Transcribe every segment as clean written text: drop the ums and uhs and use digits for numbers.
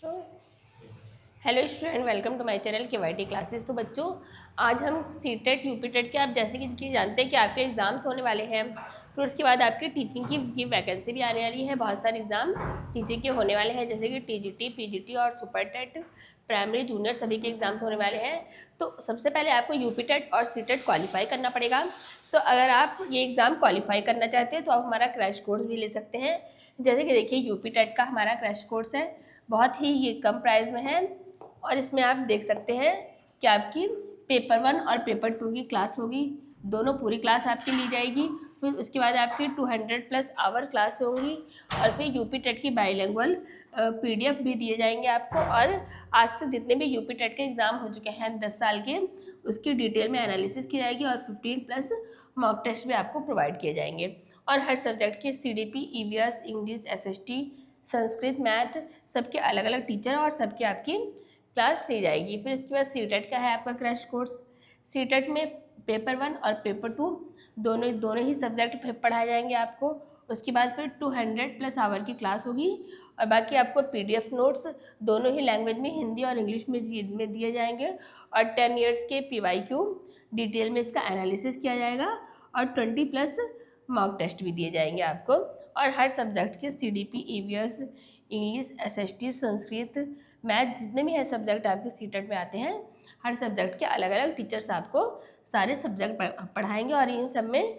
Hello student, welcome to my channel KYT classes. तो बच्चों, आज हम सीटेट यूपीटेट के, आप जैसे कि जानते हैं कि आपके एग्ज़ाम्स होने वाले हैं। फिर उसके बाद आपकी टीचिंग की वैकेंसी भी आने वाली है। बहुत सारे एग्ज़ाम टीचिंग के होने वाले हैं, जैसे कि टीजीटी, पीजीटी और सुपर टेट, प्राइमरी जूनियर सभी के एग्ज़ाम्स होने वाले हैं। तो सबसे पहले आपको यूपीटेट और सीटेट क्वालिफाई करना पड़ेगा। तो अगर आप ये एग्ज़ाम क्वालिफाई करना चाहते हैं तो आप हमारा क्रैश कोर्स भी ले सकते हैं। जैसे कि देखिए, यूपीटेट का हमारा क्रैश कोर्स है, बहुत ही ये कम प्राइस में है। और इसमें आप देख सकते हैं कि आपकी पेपर 1 और पेपर 2 की क्लास होगी, दोनों पूरी क्लास आपकी ली जाएगी। फिर उसके बाद आपकी 200+ आवर क्लास होंगी और फिर यूपी टेट की बाईलिंगुअल पीडीएफ भी दिए जाएंगे आपको। और आज तक जितने भी यूपी टेट के एग्ज़ाम हो चुके हैं 10 साल के, उसकी डिटेल में एनालिसिस की जाएगी और 15+ मॉक टेस्ट भी आपको प्रोवाइड किए जाएंगे। और हर सब्जेक्ट के CDP, EVS, English, SST, Sanskrit, math, सबके अलग अलग टीचर और सबकी आपकी क्लास दी जाएगी। फिर इसके बाद सीटेट का है आपका क्रैश कोर्स। सीटेट में पेपर 1 और पेपर 2 दोनों ही सब्जेक्ट पढ़ाए जाएंगे आपको। उसके बाद फिर 200+ आवर की क्लास होगी और बाकी आपको पीडीएफ नोट्स दोनों ही लैंग्वेज में, हिंदी और इंग्लिश में दिए जाएंगे। और 10 इयर्स के पीवाईक्यू डिटेल में इसका एनालिसिस किया जाएगा और 20+ मॉक टेस्ट भी दिए जाएंगे आपको। और हर सब्जेक्ट के CDP, EVS, English, SST, Sanskrit, math, जितने भी है सब्जेक्ट आपके सीटेट में आते हैं, हर सब्जेक्ट के अलग अलग टीचर्स आपको सारे सब्जेक्ट पढ़ाएंगे। और इन सब में,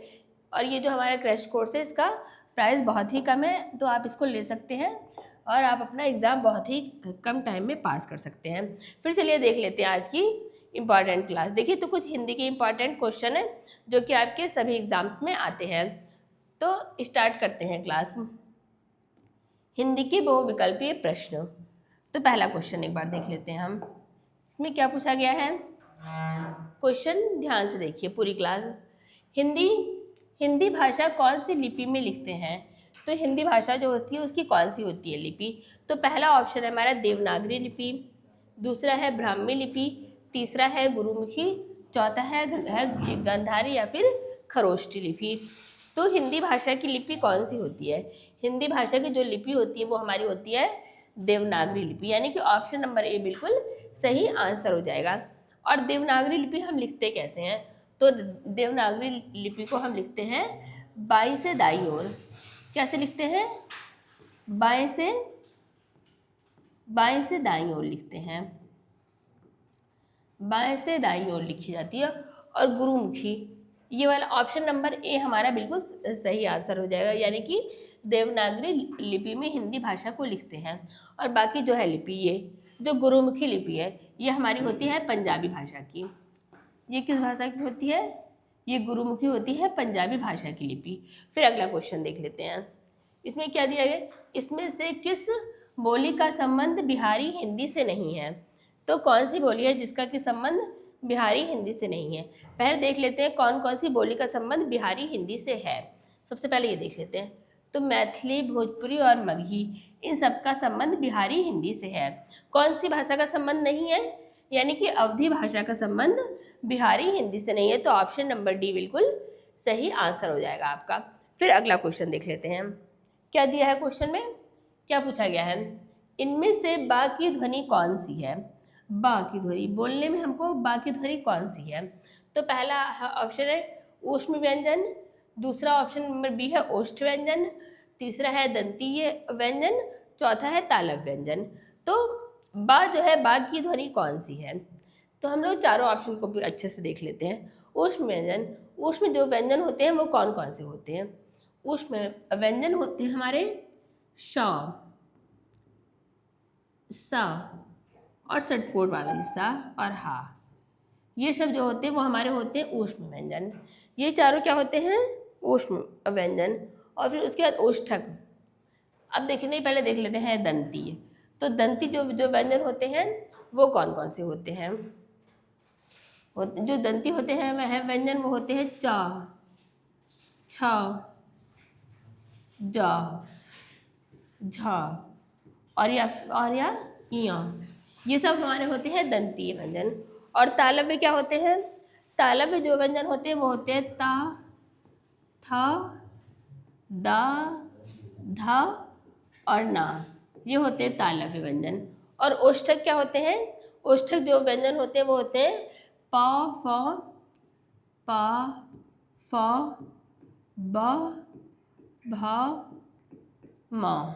और ये जो हमारा क्रैश कोर्स है, इसका प्राइस बहुत ही कम है, तो आप इसको ले सकते हैं और आप अपना एग्ज़ाम बहुत ही कम टाइम में पास कर सकते हैं। फिर चलिए देख लेते हैं आज की इम्पॉर्टेंट क्लास। देखिए, तो कुछ हिंदी के इम्पॉर्टेंट क्वेश्चन है जो कि आपके सभी एग्ज़ाम्स में आते हैं। तो स्टार्ट करते हैं क्लास। हिंदी के बहुविकल्पीय प्रश्न। तो पहला क्वेश्चन एक बार देख लेते हैं हम। इसमें क्या पूछा गया है, क्वेश्चन ध्यान से देखिए पूरी क्लास। हिंदी हिंदी भाषा कौन सी लिपि में लिखते हैं? तो हिंदी भाषा जो होती है उसकी कौन सी होती है लिपि? तो पहला ऑप्शन है हमारा देवनागरी लिपि, दूसरा है ब्राह्मी लिपि, तीसरा है गुरुमुखी, चौथा है गंधारी या फिर खरोष्ठी लिपि। तो हिंदी भाषा की लिपि कौन सी होती है? हिंदी भाषा की जो लिपि होती है वो हमारी होती है देवनागरी लिपि, यानी कि ऑप्शन नंबर ए बिल्कुल सही आंसर हो जाएगा। और देवनागरी लिपि हम लिखते कैसे हैं? तो देवनागरी लिपि को हम लिखते हैं बाईं से दाईं ओर। कैसे लिखते हैं? बाएं से दाईं ओर लिखते हैं, बाएं से दाईं ओर लिखी जाती है। और गुरुमुखी, ये वाला ऑप्शन नंबर ए हमारा बिल्कुल सही आंसर हो जाएगा, यानी कि देवनागरी लिपि में हिंदी भाषा को लिखते हैं। और बाकी जो है लिपि, ये जो गुरुमुखी लिपि है, ये हमारी होती है पंजाबी भाषा की। ये किस भाषा की होती है? ये गुरुमुखी होती है पंजाबी भाषा की लिपि। फिर अगला क्वेश्चन देख लेते हैं। इसमें क्या दिया गया, इसमें से किस बोली का संबंध बिहारी हिंदी से नहीं है? तो कौन सी बोली है जिसका कि संबंध बिहारी हिंदी से नहीं है? पहले देख लेते हैं कौन कौन सी बोली का संबंध बिहारी हिंदी से है। सबसे पहले ये देख लेते हैं। तो मैथिली, भोजपुरी और मगही, इन सब का संबंध बिहारी हिंदी से है। कौन सी भाषा का संबंध नहीं है? यानी कि अवधी भाषा का संबंध बिहारी हिंदी से नहीं है। तो ऑप्शन नंबर डी बिल्कुल सही आंसर हो जाएगा आपका। फिर अगला क्वेश्चन देख लेते हैं। क्या दिया है क्वेश्चन में, क्या पूछा गया है? इनमें से बा की ध्वनि कौन सी है? बा की ध्वनि बोलने में हमको बा की ध्वनि कौन सी है? तो पहला ऑप्शन है ऊष्म व्यंजन, दूसरा ऑप्शन नंबर बी है ओष्ठ व्यंजन, तीसरा है दंतीय व्यंजन, चौथा है तालव्य व्यंजन। तो बा जो है, बा की ध्वनि कौन सी है? तो हम लोग चारों ऑप्शन को भी अच्छे से देख लेते हैं। ऊष्म व्यंजन, ऊष्म जो व्यंजन होते हैं वो कौन कौन से होते हैं? ऊष्म व्यंजन होते हैं हमारे श, सा और सटकोट वाला हिस्सा और हा। ये सब जो होते हैं वो हमारे होते हैं ऊष्म व्यंजन। ये चारों क्या होते हैं? ऊष्म व्यंजन। और फिर उसके बाद ओष्ठक। अब देखने पहले देख लेते हैं दंती। तो दंती जो जो व्यंजन होते हैं वो कौन कौन से होते हैं? जो दंती होते हैं वह व्यंजन वो होते हैं च, छ, ज, झ और या इया। ये सब हमारे होते हैं दंतीय व्यंजन। और तालव्य में क्या होते हैं? तालव्य में जो व्यंजन होते हैं वो होते हैं ता, था, दा, धा और ना। ये होते हैं तालव्य व्यंजन। और ओष्ठक क्या होते हैं? ओष्ठक जो व्यंजन होते हैं वो होते हैं प, फ, प, फ, ब, भ, म।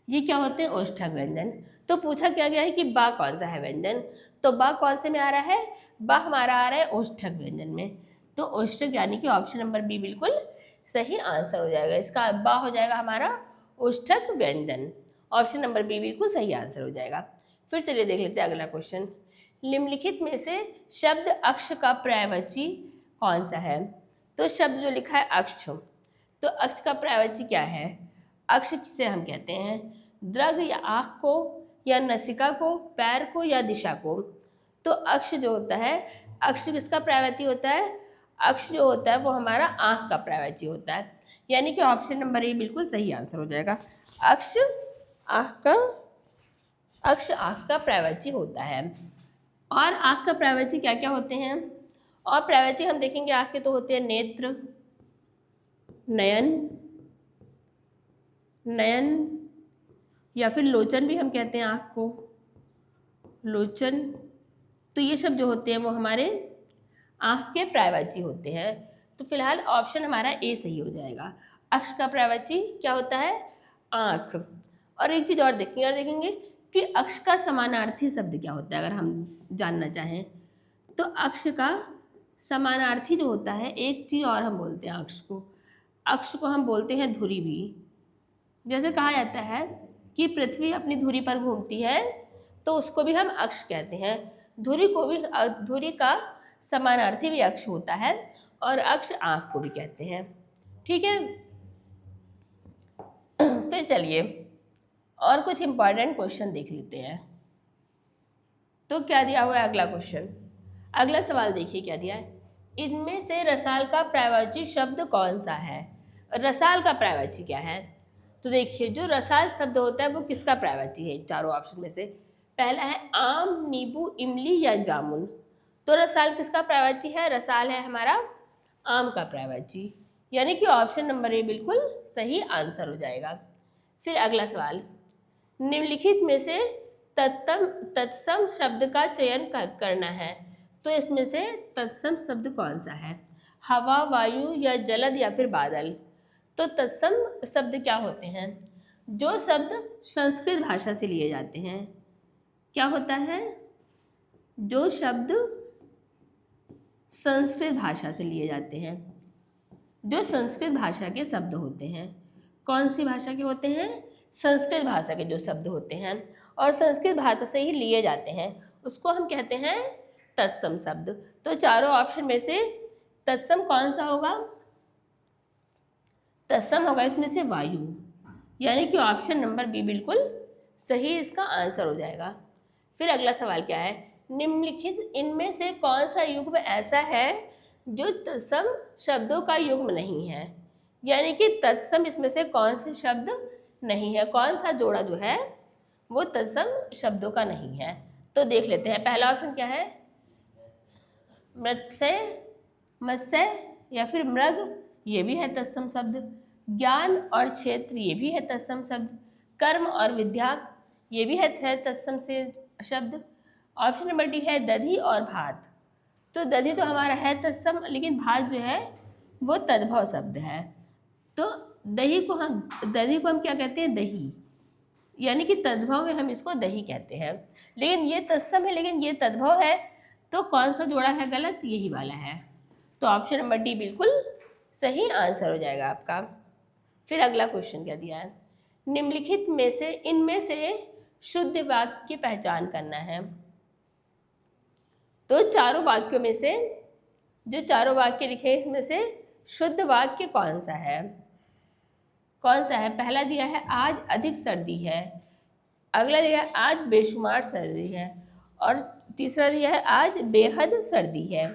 ये क्या होते हैं? ओष्ठक व्यंजन। तो पूछा क्या गया है कि बा कौन सा है व्यंजन, तो बा कौन से में आ रहा है? बा हमारा आ रहा है ओष्ठक व्यंजन में। तो ओष्ठक यानी कि ऑप्शन नंबर बी बिल्कुल सही आंसर हो जाएगा। इसका बा हो जाएगा हमारा ओष्ठक व्यंजन। ऑप्शन नंबर बी बिल्कुल सही आंसर हो जाएगा। फिर चलिए देख लेते हैं अगला क्वेश्चन। निम्नलिखित में से शब्द अक्ष का पर्यायवाची कौन सा है? तो शब्द जो लिखा है अक्ष, तो अक्ष का पर्यायवाची क्या है? अक्ष किसे हम कहते हैं? दृग या आँख को, या नसिका को, पैर को, या दिशा को? तो अक्ष जो होता है, अक्ष किसका पर्यायवाची होता है? अक्ष जो होता है वो हमारा आँख का पर्यायवाची होता है। यानी कि ऑप्शन नंबर ए बिल्कुल सही आंसर हो जाएगा। अक्ष आँख का पर्यायवाची होता है। और आँख का पर्यायवाची क्या क्या होते हैं? और पर्यायवाची हम देखेंगे आँख के तो होते हैं नेत्र, नयन, या फिर लोचन भी हम कहते हैं आँख को, लोचन। तो ये सब जो होते हैं वो हमारे आँख के पर्यायवाची होते हैं। तो फिलहाल ऑप्शन हमारा ए सही हो जाएगा। अक्ष का पर्यायवाची क्या होता है? आँख। और एक चीज़ और देखेंगे कि अक्ष का समानार्थी शब्द क्या होता है, अगर हम जानना चाहें तो अक्ष का समानार्थी जो होता है, एक चीज़ और हम बोलते हैं अक्ष को हम बोलते हैं धुरी भी। जैसे कहा जाता है कि पृथ्वी अपनी धुरी पर घूमती है, तो उसको भी हम अक्ष कहते हैं। धुरी का समानार्थी भी अक्ष होता है, और अक्ष आँख को भी कहते हैं। ठीक है। फिर चलिए और कुछ इंपॉर्टेंट क्वेश्चन देख लेते हैं। तो क्या दिया हुआ है अगला क्वेश्चन? अगला सवाल देखिए क्या दिया है। इनमें से रसाल का पर्यायवाची शब्द कौन सा है? रसाल का पर्यायवाची क्या है? तो देखिए जो रसाल शब्द होता है वो किसका पर्यायवाची है? चारों ऑप्शन में से पहला है आम, नींबू, इमली या जामुन। तो रसाल किसका पर्यायवाची है? रसाल है हमारा आम का पर्यायवाची। यानी कि ऑप्शन नंबर ए बिल्कुल सही आंसर हो जाएगा। फिर अगला सवाल, निम्नलिखित में से तत्सम शब्द का चयन करना है। तो इसमें से तत्सम शब्द कौन सा है? हवा, वायु, या जलद, या फिर बादल? तो तत्सम शब्द क्या होते हैं? जो शब्द संस्कृत भाषा से लिए जाते हैं। क्या होता है? जो शब्द संस्कृत भाषा से लिए जाते हैं, जो संस्कृत भाषा के शब्द होते हैं। कौन सी भाषा के होते हैं? संस्कृत भाषा के जो शब्द होते हैं और संस्कृत भाषा से ही लिए जाते हैं, उसको हम कहते हैं तत्सम शब्द। तो चारों ऑप्शन में से तत्सम कौन सा होगा? तत्सम होगा इसमें से वायु। यानी कि ऑप्शन नंबर बी बिल्कुल सही इसका आंसर हो जाएगा। फिर अगला सवाल क्या है? निम्नलिखित इनमें से कौन सा युग्म ऐसा है जो तत्सम शब्दों का युग्म नहीं है? यानी कि तत्सम इसमें से कौन से शब्द नहीं है, कौन सा जोड़ा जो है वो तत्सम शब्दों का नहीं है? तो देख लेते हैं। पहला ऑप्शन क्या है? मत्स्य या फिर मृग, ये भी है तत्सम शब्द। ज्ञान और क्षेत्र, ये भी है तत्सम शब्द। कर्म और विद्या, ये भी है तत्सम से शब्द। ऑप्शन नंबर डी है दधी और भात। तो दधी तो हमारा है तत्सम, लेकिन भात जो है वो तद्भव शब्द है। तो दधी को हम क्या कहते हैं? दही। यानी कि तद्भव में हम इसको दही कहते हैं, लेकिन ये तत्सम है, लेकिन ये तद्भव है। तो कौन सा जोड़ा है गलत? यही वाला है। तो ऑप्शन नंबर डी बिल्कुल सही आंसर हो जाएगा आपका। फिर अगला क्वेश्चन क्या दिया है? निम्नलिखित में से इनमें से शुद्ध वाक्य की पहचान करना है। तो चारों वाक्यों में से जो चारों वाक्य लिखे हैं इसमें से शुद्ध वाक्य कौन सा है? पहला दिया है आज अधिक सर्दी है, अगला दिया है आज बेशुमार सर्दी है, और तीसरा दिया है आज बेहद सर्दी है।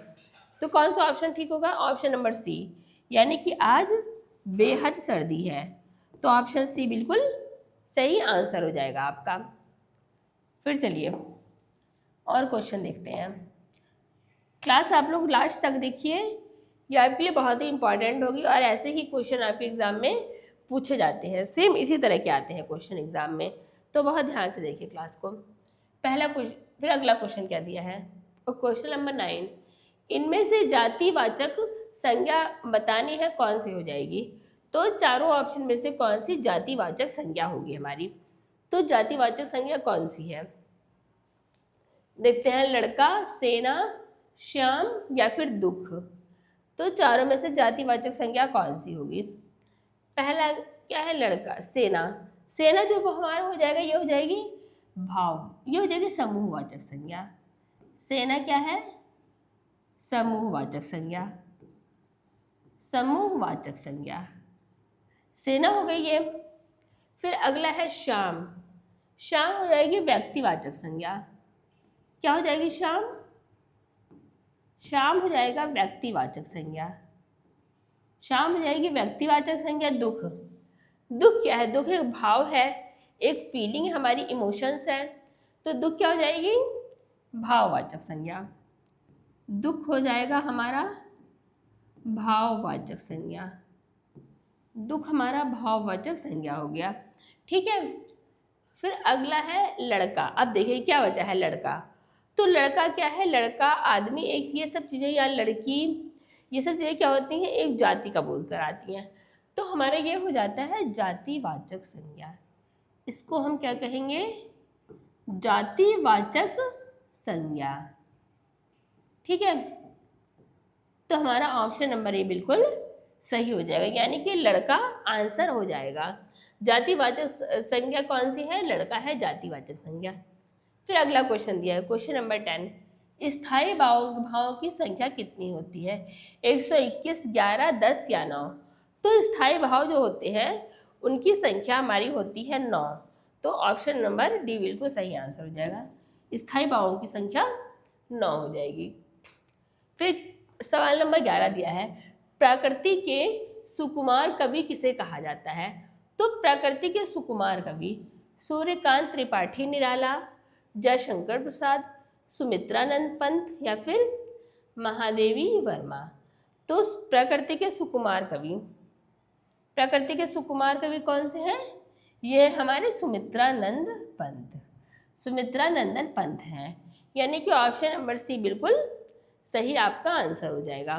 तो कौन सा ऑप्शन ठीक होगा? ऑप्शन नंबर सी, यानी कि आज बेहद सर्दी है। तो ऑप्शन सी बिल्कुल सही आंसर हो जाएगा आपका। फिर चलिए और क्वेश्चन देखते हैं। क्लास आप लोग लास्ट तक देखिए, ये आपके लिए बहुत ही इंपॉर्टेंट होगी, और ऐसे ही क्वेश्चन आपके एग्ज़ाम में पूछे जाते हैं। सेम इसी तरह के आते हैं क्वेश्चन एग्ज़ाम में, तो बहुत ध्यान से देखिए क्लास को। पहला क्वेश्चन, फिर अगला क्वेश्चन क्या दिया है, क्वेश्चन नंबर 9, इनमें से जातिवाचक संज्ञा बतानी है, कौन सी हो जाएगी। तो चारों ऑप्शन में से कौन सी जातिवाचक संज्ञा होगी हमारी। तो जातिवाचक संज्ञा कौन सी है, देखते हैं, लड़का, सेना, श्याम या फिर दुख। तो चारों में से जातिवाचक संज्ञा कौन सी होगी। पहला क्या है, लड़का, सेना। सेना जो वो हमारा हो जाएगा, ये हो जाएगी भाव, ये हो जाएगी समूहवाचक संज्ञा। सेना क्या है, समूहवाचक संज्ञा, समूहवाचक संज्ञा, सेना हो गई ये। फिर अगला है श्याम। श्याम हो जाएगी व्यक्तिवाचक संज्ञा। क्या हो जाएगी, श्याम, श्याम हो जाएगा व्यक्तिवाचक संज्ञा, श्याम हो जाएगी व्यक्तिवाचक संज्ञा। दुख, दुख क्या है, दुख एक भाव है, एक फीलिंग है, हमारी इमोशंस है। तो दुख क्या हो जाएगी, भाववाचक संज्ञा। दुख हो जाएगा हमारा भाववाचक संज्ञा, दुख हमारा भाववाचक संज्ञा हो गया, ठीक है। फिर अगला है लड़का। अब देखिए क्या बचा है, लड़का। तो लड़का क्या है, लड़का, आदमी, एक ये सब चीज़ें, या लड़की, ये सब चीज़ें क्या होती हैं, एक जाति का बोध कराती हैं। तो हमारा ये हो जाता है जातिवाचक संज्ञा, इसको हम क्या कहेंगे, जातिवाचक संज्ञा, ठीक है। तो हमारा ऑप्शन नंबर ए बिल्कुल सही हो जाएगा, यानी कि लड़का आंसर हो जाएगा। जातिवाचक संज्ञा कौन सी है, लड़का है जातिवाचक संज्ञा। फिर अगला क्वेश्चन दिया है, क्वेश्चन नंबर 10, स्थायी भावों की संख्या कितनी होती है, 121, 11, 10 या 9। तो स्थायी भाव जो होते हैं उनकी संख्या हमारी होती है 9। तो ऑप्शन नंबर डी बिल्कुल सही आंसर हो जाएगा, स्थायी भावों की संख्या 9 हो जाएगी। फिर सवाल नंबर 11 दिया है, प्रकृति के सुकुमार कवि किसे कहा जाता है। तो प्रकृति के सुकुमार कवि सूर्यकांत त्रिपाठी निराला, जयशंकर प्रसाद, सुमित्रानंद पंत या फिर महादेवी वर्मा। तो प्रकृति के सुकुमार कवि, प्रकृति के सुकुमार कवि कौन से हैं, ये हमारे सुमित्रानंद पंत, सुमित्रानंदन पंत हैं, यानी कि ऑप्शन नंबर सी बिल्कुल सही आपका आंसर हो जाएगा।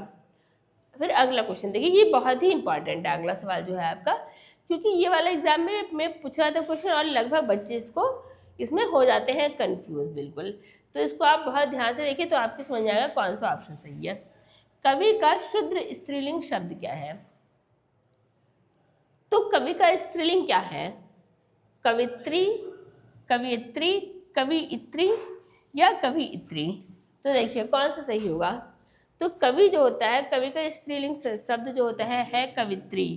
फिर अगला क्वेश्चन देखिए, ये बहुत ही इंपॉर्टेंट है अगला सवाल जो है आपका, क्योंकि ये वाला एग्जाम में पूछा था क्वेश्चन और लगभग बच्चे इसमें हो जाते हैं कंफ्यूज बिल्कुल। तो इसको आप बहुत ध्यान से देखिए तो आपको समझ आएगा कौन सा ऑप्शन सही है। कवि का शुद्ध स्त्रीलिंग शब्द क्या है। तो कवि का स्त्रीलिंग क्या है, कवित्री, कवियत्री, कवियत्री या कवियत्री। तो देखिए कौन सा सही होगा। तो कवि जो होता है, कवि का स्त्रीलिंग शब्द जो होता है कवित्री।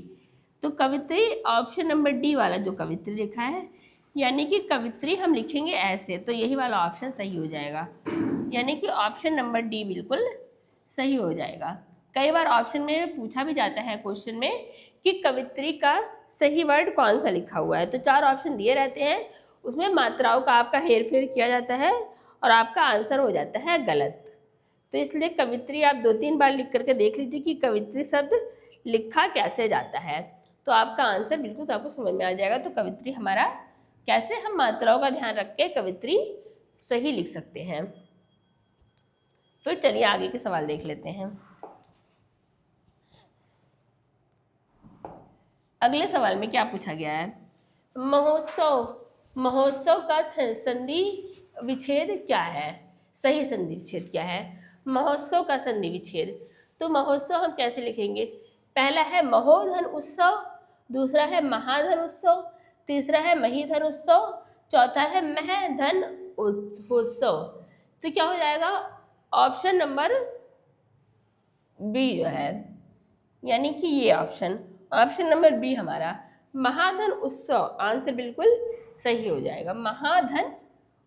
तो कवित्री ऑप्शन नंबर डी वाला जो कवित्री लिखा है, यानी कि कवित्री हम लिखेंगे ऐसे, तो यही वाला ऑप्शन सही हो जाएगा, यानी कि ऑप्शन नंबर डी बिल्कुल सही हो जाएगा। कई बार ऑप्शन में पूछा भी जाता है क्वेश्चन में कि कवित्री का सही वर्ड कौन सा लिखा हुआ है। तो 4 ऑप्शन दिए रहते हैं, उसमें मात्राओं का आपका हेरफेर किया जाता है और आपका आंसर हो जाता है गलत। तो इसलिए कवित्री आप 2-3 बार लिख करके देख लीजिए कि कवित्री शब्द लिखा कैसे जाता है, तो आपका आंसर बिल्कुल आपको समझ में आ जाएगा। तो कवित्री हमारा कैसे हम मात्राओं का ध्यान रख के कवित्री सही लिख सकते हैं। फिर चलिए आगे के सवाल देख लेते हैं। अगले सवाल में क्या पूछा गया है, महोत्सव, महोत्सव का संधि विच्छेद क्या है, सही संधि विच्छेद क्या है, महोत्सव का संधि विच्छेद। तो महोत्सव हम कैसे लिखेंगे, पहला है महोधन उत्सव, दूसरा है महाधन उत्सव, तीसरा है महीधन उत्सव, चौथा है महधन उत्सव। तो क्या हो जाएगा, ऑप्शन नंबर बी जो है, यानी कि ये ऑप्शन नंबर बी हमारा महाधन उत्सव आंसर बिल्कुल सही हो जाएगा। महाधन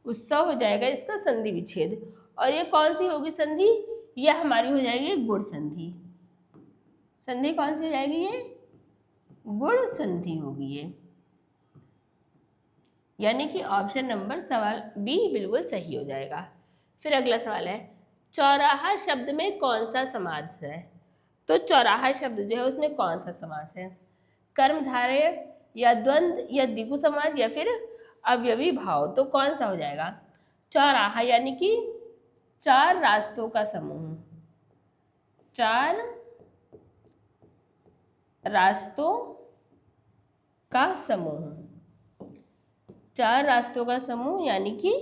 उत्सव हो जाएगा इसका संधि विच्छेद। और ये कौन सी होगी संधि, यह हमारी हो जाएगी गुण संधि। संधि कौन सी हो जाएगी, ये गुण संधि होगी ये, यानी कि ऑप्शन नंबर सवाल बी बिल्कुल सही हो जाएगा। फिर अगला सवाल है, चौराहा शब्द में कौन सा समास है। तो चौराहा शब्द जो है उसमें कौन सा समास है, कर्मधारय या द्वंद्व या द्विगु समास या फिर अवयवी भाव। तो कौन सा हो जाएगा, चौराहा यानी कि 4 रास्तों का समूह, 4 रास्तों का समूह, 4 रास्तों का समूह यानी कि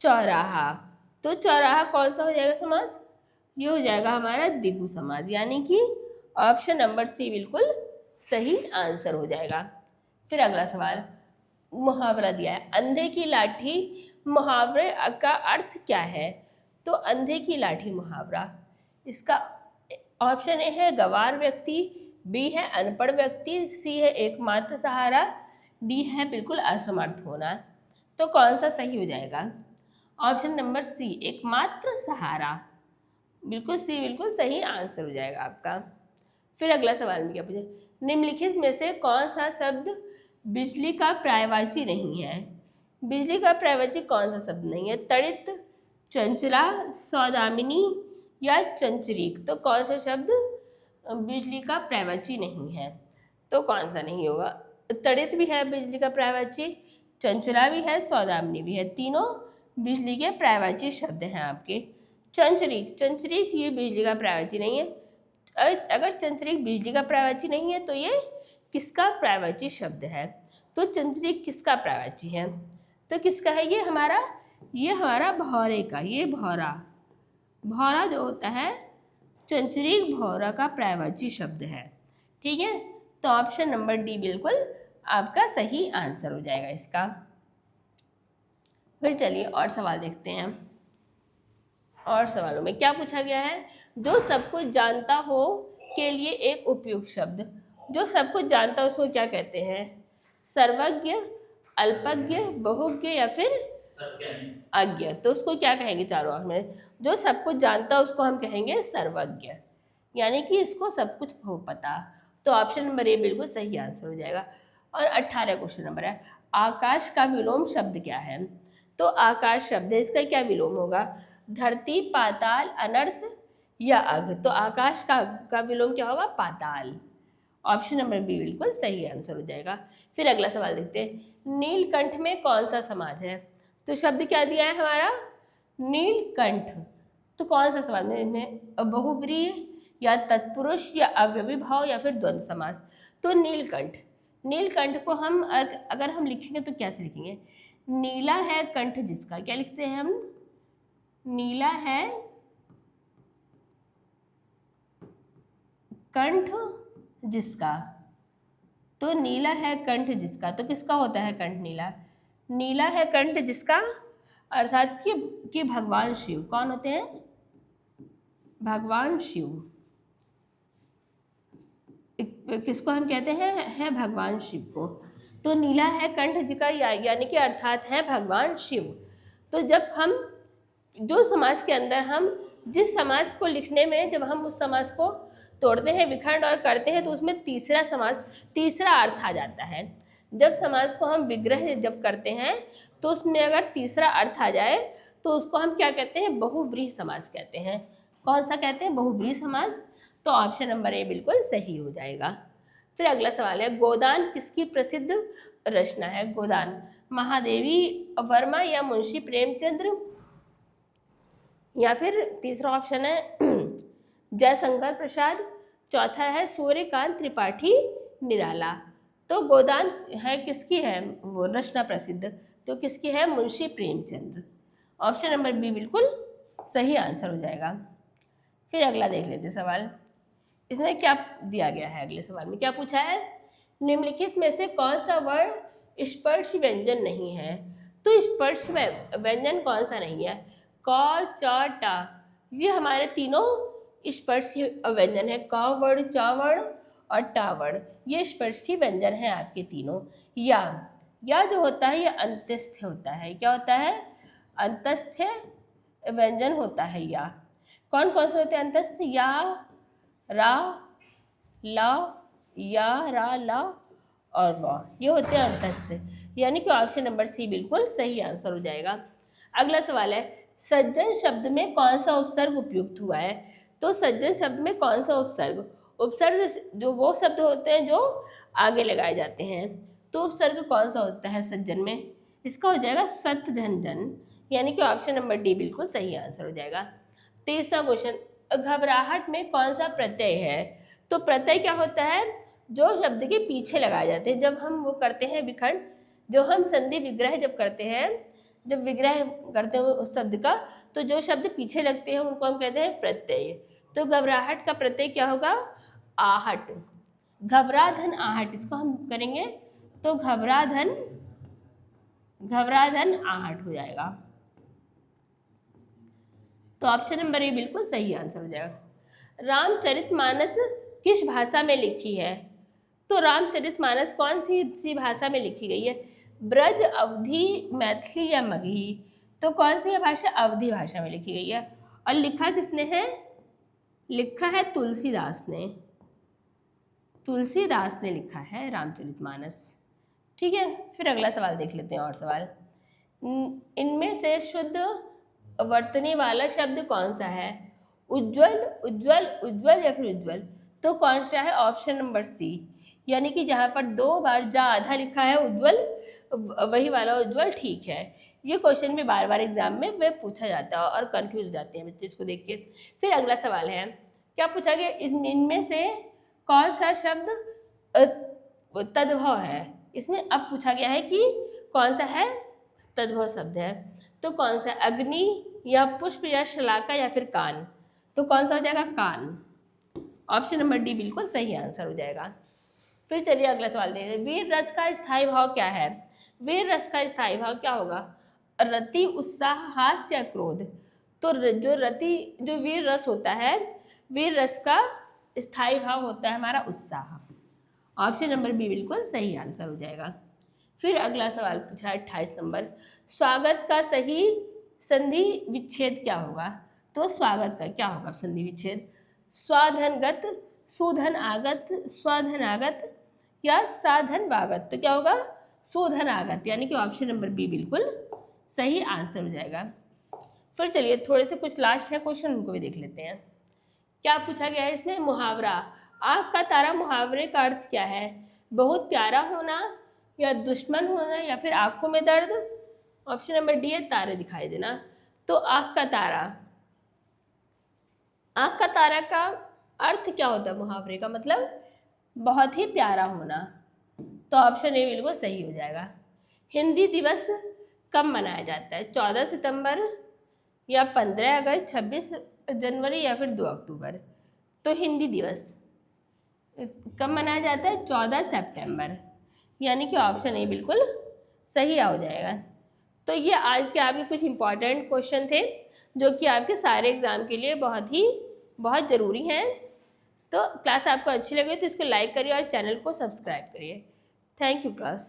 चौराहा। तो चौराहा कौन सा हो जाएगा समास? ये हो जाएगा हमारा द्विगु समास, यानी कि ऑप्शन नंबर सी बिल्कुल सही आंसर हो जाएगा। फिर अगला सवाल, मुहावरा दिया है, अंधे की लाठी, मुहावरे का अर्थ क्या है? तो अंधे की लाठी मुहावरा, इसका ऑप्शन ए है गवार व्यक्ति, बी है अनपढ़ व्यक्ति, सी है एकमात्र सहारा, डी है बिल्कुल असमर्थ होना। तो कौन सा सही हो जाएगा? ऑप्शन नंबर सी एकमात्र सहारा, बिल्कुल सी बिल्कुल सही आंसर हो जाएगा आपका। फिर अगला सवाल में क्या पूछे, निम्नलिखित में से कौन सा शब्द बिजली का पर्यायवाची नहीं है? बिजली का पर्यायवाची कौन सा शब्द नहीं है? तड़ित, चंचला, सौदामिनी या चंचरीक। तो कौन सा शब्द बिजली का पर्यायवाची नहीं है? तो कौन सा नहीं होगा? तड़ित भी है बिजली का पर्यायवाची, चंचला भी है, सौदामिनी भी है, तीनों बिजली के पर्यायवाची शब्द हैं आपके। चंचरीक, चंचरीक ये बिजली का पर्यायवाची नहीं है। अगर चंचरीक बिजली का पर्यायवाची नहीं है तो ये किसका पर्यायवाची शब्द है? तो चंचरीक किसका पर्यायवाची है? तो किसका है? ये हमारा भौरे का, ये भौरा, भौरा जो होता है चंचरीक भौरा का पर्यायवाची शब्द है। ठीक है, तो ऑप्शन नंबर डी बिल्कुल आपका सही आंसर हो जाएगा इसका। फिर चलिए और सवाल देखते हैं। और सवालों में क्या पूछा गया है? जो सब कुछ जानता हो के लिए एक उपयुक्त शब्द। जो सब कुछ जानता हो उसको क्या कहते हैं? सर्वज्ञ, अल्पज्ञ, बहुज्ञ या फिर अज्ञ। तो उसको क्या कहेंगे चारों में? जो सब कुछ जानता है उसको हम कहेंगे सर्वज्ञ, यानी कि इसको सब कुछ हो पता। तो ऑप्शन नंबर ए बिल्कुल सही आंसर हो जाएगा। और 18 क्वेश्चन नंबर है, आकाश का विलोम शब्द क्या है? तो आकाश शब्द है, इसका क्या विलोम होगा? धरती, पाताल, अनर्थ या अघ। तो आकाश का विलोम क्या होगा? पाताल। ऑप्शन नंबर बी बिल्कुल सही आंसर हो जाएगा। फिर अगला सवाल देखते हैं, नीलकंठ में कौन सा समाज है? तो शब्द क्या दिया है हमारा? नीलकंठ। तो कौन सा समाज में? इनमें बहुव्रीहि या तत्पुरुष या अव्ययी भाव या फिर द्वंद्व समास। तो नीलकंठ, नीलकंठ को हम अगर हम लिखेंगे तो कैसे लिखेंगे? नीला है कंठ जिसका, क्या लिखते हैं हम? नीला है कंठ जिसका। तो नीला है कंठ जिसका, तो किसका होता है कंठ नीला? नीला है कंठ जिसका अर्थात कि भगवान शिव। कौन होते हैं? भगवान शिव। किसको हम कहते हैं? है भगवान शिव को। तो नीला है कंठ जिसका यानी कि अर्थात है भगवान शिव। तो जब हम जो समाज के अंदर हम जिस समाज को लिखने में जब हम उस समाज को तोड़ते हैं, विखंड और करते हैं, तो उसमें तीसरा अर्थ आ जाता है। जब समाज को हम विग्रह जब करते हैं तो उसमें अगर तीसरा अर्थ आ जाए तो उसको हम क्या कहते हैं? बहुव्रीहि समास कहते हैं। कौन सा कहते हैं? बहुव्रीहि समास। तो ऑप्शन नंबर ए बिल्कुल सही हो जाएगा। फिर अगला सवाल है, गोदान किसकी प्रसिद्ध रचना है? गोदान महादेवी वर्मा या मुंशी प्रेमचंद्र या फिर तीसरा ऑप्शन है जयशंकर प्रसाद, चौथा है सूर्यकांत त्रिपाठी निराला। तो गोदान है किसकी है वो रचना प्रसिद्ध? तो किसकी है? Munshi Premchandra. Option number B बिल्कुल सही आंसर हो जाएगा। फिर अगला देख लेते सवाल, इसमें क्या दिया गया है? अगले सवाल में क्या पूछा है? निम्नलिखित में से कौन सा वर्ण स्पर्श व्यंजन नहीं है? तो स्पर्श व्यंजन कौन सा नहीं है? क, च, ट, ये हमारे तीनों स्पर्शी व्यंजन है। क वर्ण, च वर्ण और ट वर्ण, ये स्पर्शी व्यंजन है आपके तीनों। या जो होता है ये अंतस्थ होता है। क्या होता है? अंतस्थ व्यंजन होता है। या कौन कौन से होते हैं अंतस्थ? या, रा, ला, या, रा, ला और व, ये होते हैं अंतस्थ, यानी कि ऑप्शन नंबर सी बिल्कुल सही आंसर हो जाएगा। अगला सवाल है, सज्जन शब्द में कौन सा उपसर्ग उपयुक्त हुआ है? तो सज्जन शब्द में कौन सा उपसर्ग जो वो शब्द होते हैं जो आगे लगाए जाते हैं। तो उपसर्ग कौन सा होता है सज्जन में? इसका हो जाएगा सत, झन, जन यानी कि ऑप्शन नंबर डी बिल्कुल सही आंसर हो जाएगा। तीसरा क्वेश्चन, घबराहट में कौन सा प्रत्यय है? तो प्रत्यय क्या होता है? जो शब्द के पीछे लगाए जाते हैं। जब हम वो करते हैं विखंड, जो हम संधि विग्रह जब करते हैं, जब विग्रह करते हैं उस शब्द का, तो जो शब्द पीछे लगते हैं उनको हम कहते हैं प्रत्यय। तो घबराहट का प्रत्यय क्या होगा? आहट। घबराधन आहट, इसको हम करेंगे तो घबराधन आहट हो जाएगा। तो ऑप्शन नंबर ए बिल्कुल सही आंसर हो जाएगा। रामचरितमानस किस भाषा में लिखी है? तो रामचरितमानस कौन सी भाषा में लिखी गई है? ब्रज, अवधी, मैथिली या मगही? तो कौन सी भाषा? अवधी भाषा में लिखी गई है। और लिखा किसने है? लिखा है तुलसीदास ने। तुलसीदास ने लिखा है रामचरितमानस। ठीक है, फिर अगला सवाल देख लेते हैं। और सवाल, इनमें से शुद्ध वर्तने वाला शब्द कौन सा है? उज्ज्वल, उज्ज्वल, उज्ज्वल या फिर उज्ज्वल? तो कौन सा है? ऑप्शन नंबर सी, यानी कि जहाँ पर 2 बार जा आधा लिखा है उज्ज्वल, वही वाला उज्ज्वल ठीक है। ये क्वेश्चन भी बार बार एग्जाम में वे पूछा जाता है और कंफ्यूज जाते हैं बच्चे इसको देख के। फिर अगला सवाल है, क्या पूछा गया? इनमें से कौन सा शब्द तद्भव है? इसमें अब पूछा गया है कि कौन सा है तद्भव शब्द है। तो कौन सा? अग्नि या पुष्प या शलाका या फिर कान? तो कौन सा हो जाएगा? कान। ऑप्शन नंबर डी बिल्कुल सही आंसर हो जाएगा। फिर चलिए अगला सवाल देखते हैं। वीर रस का स्थायी भाव क्या है? वीर रस का स्थायी भाव क्या होगा? रति, उत्साह, हास्य या क्रोध? तो जो वीर रस होता है, वीर रस का स्थायी भाव होता है हमारा उत्साह। ऑप्शन नंबर बी बिल्कुल सही आंसर हो जाएगा। फिर अगला सवाल पूछा 28 नंबर, स्वागत का सही संधि विच्छेद क्या होगा? तो स्वागत का क्या होगा संधि विच्छेद? स्वाधनगत, सुधन आगत, स्वाधन आगत या साधन वागत? तो क्या होगा? सुधन आगत, यानी कि ऑप्शन नंबर बी बिल्कुल सही आंसर हो जाएगा। फिर चलिए थोड़े से कुछ लास्ट है क्वेश्चन, उनको भी देख लेते हैं। क्या पूछा गया है इसमें? मुहावरा। आँख का तारा मुहावरे का अर्थ क्या है? बहुत प्यारा होना या दुश्मन होना या फिर आंखों में दर्द? ऑप्शन नंबर डी है तारे दिखाई देना। तो आँख का तारा, आँख का तारा का अर्थ क्या होता है? मुहावरे का मतलब बहुत ही प्यारा होना। तो ऑप्शन ए बिल्कुल सही हो जाएगा। हिंदी दिवस कब मनाया जाता है? 14 सितंबर या 15 अगस्त, 26 जनवरी या फिर 2 अक्टूबर? तो हिंदी दिवस कब मनाया जाता है? 14 सितंबर, यानी कि ऑप्शन ए बिल्कुल सही हो जाएगा। तो ये आज के आपके कुछ इंपॉर्टेंट क्वेश्चन थे जो कि आपके सारे एग्ज़ाम के लिए बहुत ज़रूरी हैं। तो क्लास आपको अच्छी लगे तो इसको लाइक करिए और चैनल को सब्सक्राइब करिए। Thank you class.